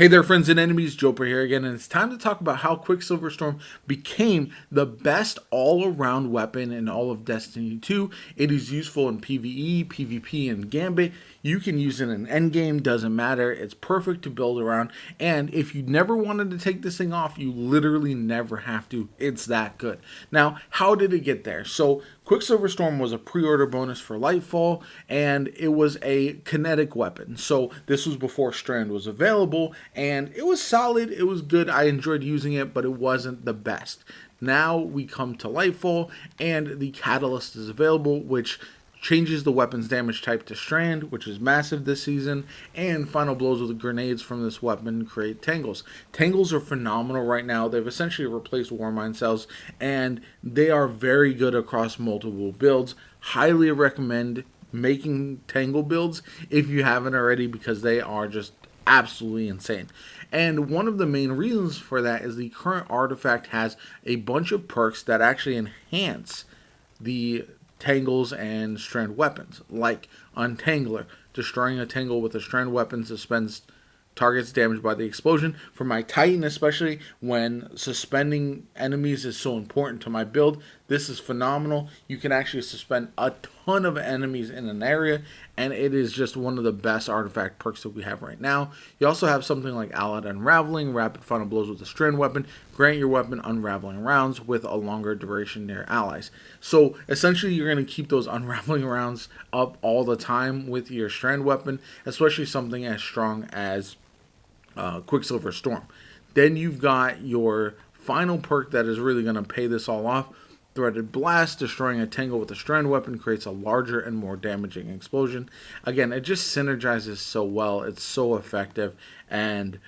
Hey there, friends and enemies, JoPaWrites here again, and it's time to talk about how Quicksilver Storm became the best all-around weapon in all of Destiny 2. It is useful in PvE, PvP, and Gambit. You can use it in endgame, doesn't matter. It's perfect to build around, and if you never wanted to take this thing off, you literally never have to. It's that good. Now, how did it get there? So, Quicksilver Storm was a pre-order bonus for Lightfall, and it was a kinetic weapon. So this was before Strand was available, and it was solid, it was good, I enjoyed using it, but it wasn't the best. Now we come to Lightfall, and the Catalyst is available, which changes the weapon's damage type to Strand, which is massive this season, and final blows with grenades from this weapon create tangles. Tangles are phenomenal right now. They've essentially replaced Warmind cells, and they are very good across multiple builds. Highly recommend making tangle builds if you haven't already, because they are just absolutely insane. And one of the main reasons for that is the current artifact has a bunch of perks that actually enhance the tangles and strand weapons, like Untangler. Destroying a tangle with a strand weapon suspends targets damaged by the explosion. For my Titan, especially when suspending enemies is so important to my build, this is phenomenal. You can actually suspend a ton of enemies in an area, and it is just one of the best artifact perks that we have right now. You also have something like Allied Unraveling, rapid final blows with a strand weapon, grant your weapon unraveling rounds with a longer duration near allies. So essentially you're going to keep those unraveling rounds up all the time with your strand weapon, especially something as strong as Quicksilver Storm. Then you've got your final perk that is really going to pay this all off. Threaded Blast, destroying a tangle with a strand weapon creates a larger and more damaging explosion. Again, it just synergizes so well. It's so effective, and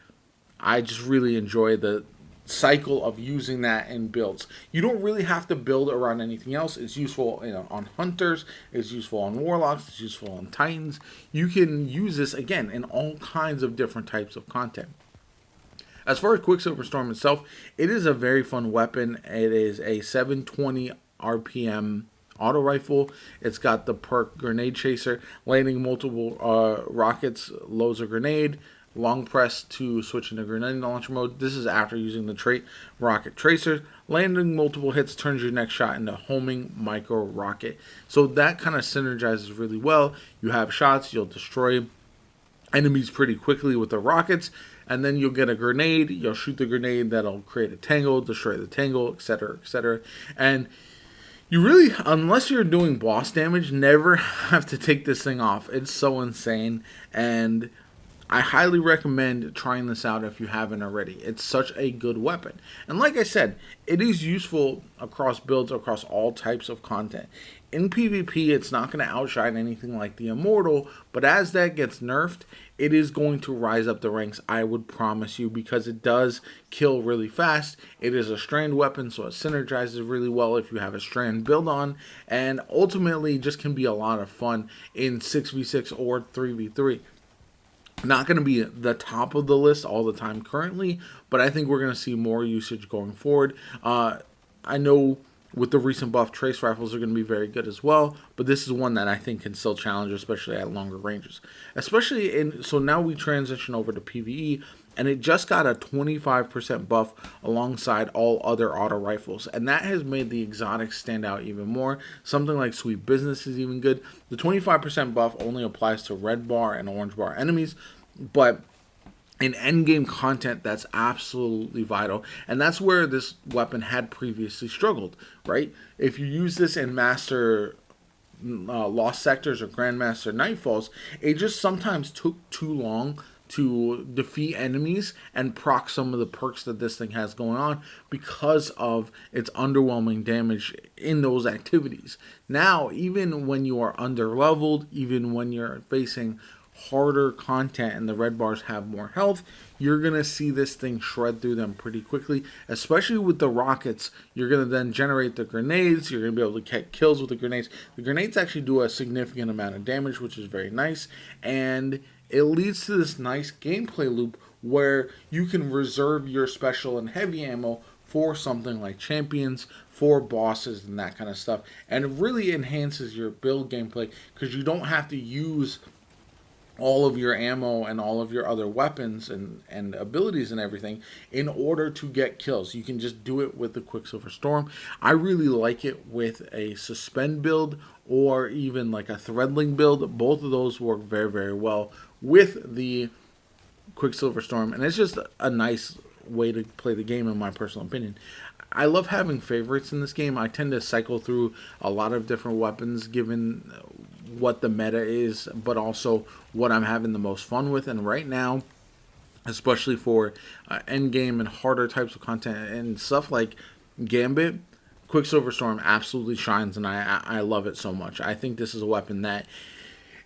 I just really enjoy the cycle of using that in builds. You don't really have to build around anything else. It's useful, on hunters, it's useful on warlocks, it's useful on titans. You can use this again in all kinds of different types of content. As far as Quicksilver Storm itself, it is a very fun weapon. It is a 720 RPM auto rifle. It's got the perk Grenade Chaser, landing multiple rockets, loads a grenade, long press to switch into grenade launcher mode. This is after using the trait Rocket Tracer. Landing multiple hits turns your next shot into homing micro rocket. So that kind of synergizes really well. You have shots, you'll destroy enemies pretty quickly with the rockets, and then you'll get a grenade, you'll shoot the grenade, that'll create a tangle, destroy the tangle, etc., etc. And you really, unless you're doing boss damage, never have to take this thing off. It's so insane, and I highly recommend trying this out if you haven't already. It's such a good weapon. And like I said, it is useful across builds, across all types of content. In PvP, it's not going to outshine anything like the Immortal, but as that gets nerfed, it is going to rise up the ranks, I would promise you, because it does kill really fast. It is a strand weapon, so it synergizes really well if you have a strand build on, and ultimately just can be a lot of fun in 6v6 or 3v3. Not going to be the top of the list all the time currently, but I think we're going to see more usage going forward. I know with the recent buff, trace rifles are going to be very good as well, but this is one that I think can still challenge, especially at longer ranges. So now we transition over to PvE, and it just got a 25% buff alongside all other auto rifles, and that has made the exotics stand out even more. Something like Sweet Business is even good. The 25% buff only applies to red bar and orange bar enemies, but in endgame content, that's absolutely vital, and that's where this weapon had previously struggled, right? If you use this in Master Lost Sectors or Grandmaster Nightfalls, it just sometimes took too long to defeat enemies and proc some of the perks that this thing has going on because of its underwhelming damage in those activities. Now, even when you are under-leveled, even when you're facing harder content and the red bars have more health, you're going to see this thing shred through them pretty quickly, especially with the rockets. You're going to then generate the grenades. You're going to be able to get kills with the grenades. The grenades actually do a significant amount of damage, which is very nice, and it leads to this nice gameplay loop where you can reserve your special and heavy ammo for something like champions, for bosses, and that kind of stuff. And it really enhances your build gameplay because you don't have to use all of your ammo and all of your other weapons and abilities and everything in order to get kills. You can just do it with the Quicksilver Storm. I really like it with a suspend build or even like a threadling build. Both of those work very, very well with the Quicksilver Storm, and it's just a nice way to play the game, in my personal opinion. I love having favorites in this game. I tend to cycle through a lot of different weapons given what the meta is, but also what I'm having the most fun with. And right now, especially for end game and harder types of content and stuff like Gambit, Quicksilver Storm absolutely shines, and I love it so much. I think this is a weapon that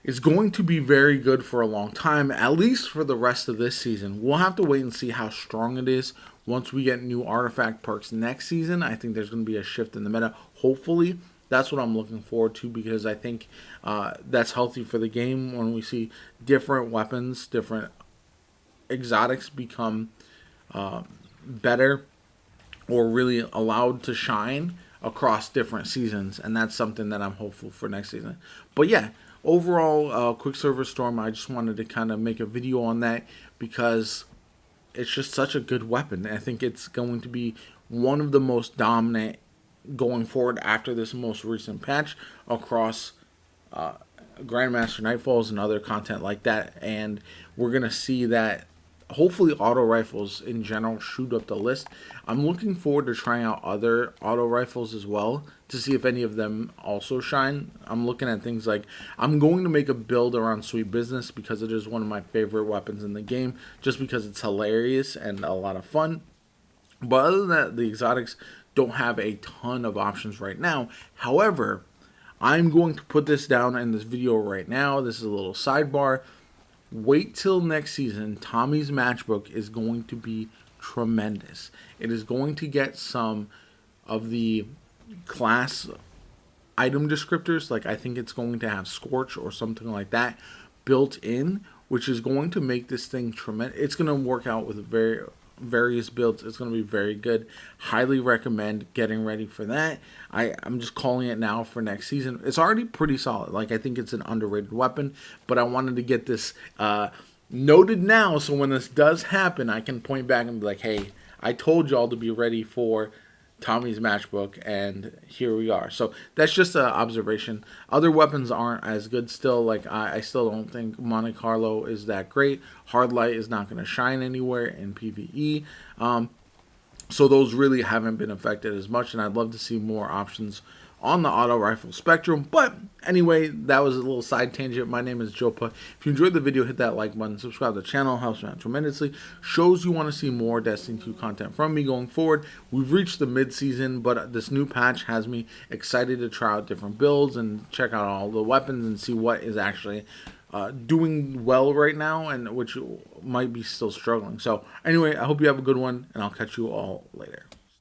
is going to be very good for a long time, at least for the rest of this season. We'll have to wait and see how strong it is once we get new artifact perks next season. I think there's going to be a shift in the meta. Hopefully, that's what I'm looking forward to, because I think that's healthy for the game when we see different weapons, different exotics become better or really allowed to shine across different seasons, and that's something that I'm hopeful for next season. But yeah, overall, Quicksilver Storm, I just wanted to kind of make a video on that because it's just such a good weapon. I think it's going to be one of the most dominant going forward after this most recent patch across Grandmaster Nightfalls and other content like that. And we're going to see that hopefully auto rifles in general shoot up the list. I'm looking forward to trying out other auto rifles as well to see if any of them also shine. I'm looking at things like, I'm going to make a build around Sweet Business because it is one of my favorite weapons in the game, just because it's hilarious and a lot of fun. But other than that, the exotics don't have a ton of options right now. However, I'm going to put this down in this video right now. This is a little sidebar. Wait till next season. Tommy's matchbook is going to be tremendous. It is going to get some of the class item descriptors. Like, I think it's going to have Scorch or something like that built in, which is going to make this thing tremendous. It's going to work out with various builds. It's going to be very good. Highly recommend getting ready for that. I'm just calling it now for next season. It's already pretty solid. Like, I think it's an underrated weapon, but I wanted to get this noted now, so when this does happen, I can point back and be like, hey, I told y'all to be ready for Tommy's matchbook, and here we are. So that's just an observation. Other weapons aren't as good still. Like, I still don't think Monte Carlo is that great. Hard Light is not going to shine anywhere in PvE. So those really haven't been affected as much, and I'd love to see more options on the auto rifle spectrum. But anyway, that was a little side tangent. My name is JoPa. If you enjoyed the video, hit that like button, subscribe to the channel, helps me out tremendously. Shows you want to see more Destiny 2 content from me going forward. We've reached the mid-season, but this new patch has me excited to try out different builds and check out all the weapons and see what is actually doing well right now and which might be still struggling. So anyway, I hope you have a good one, and I'll catch you all later.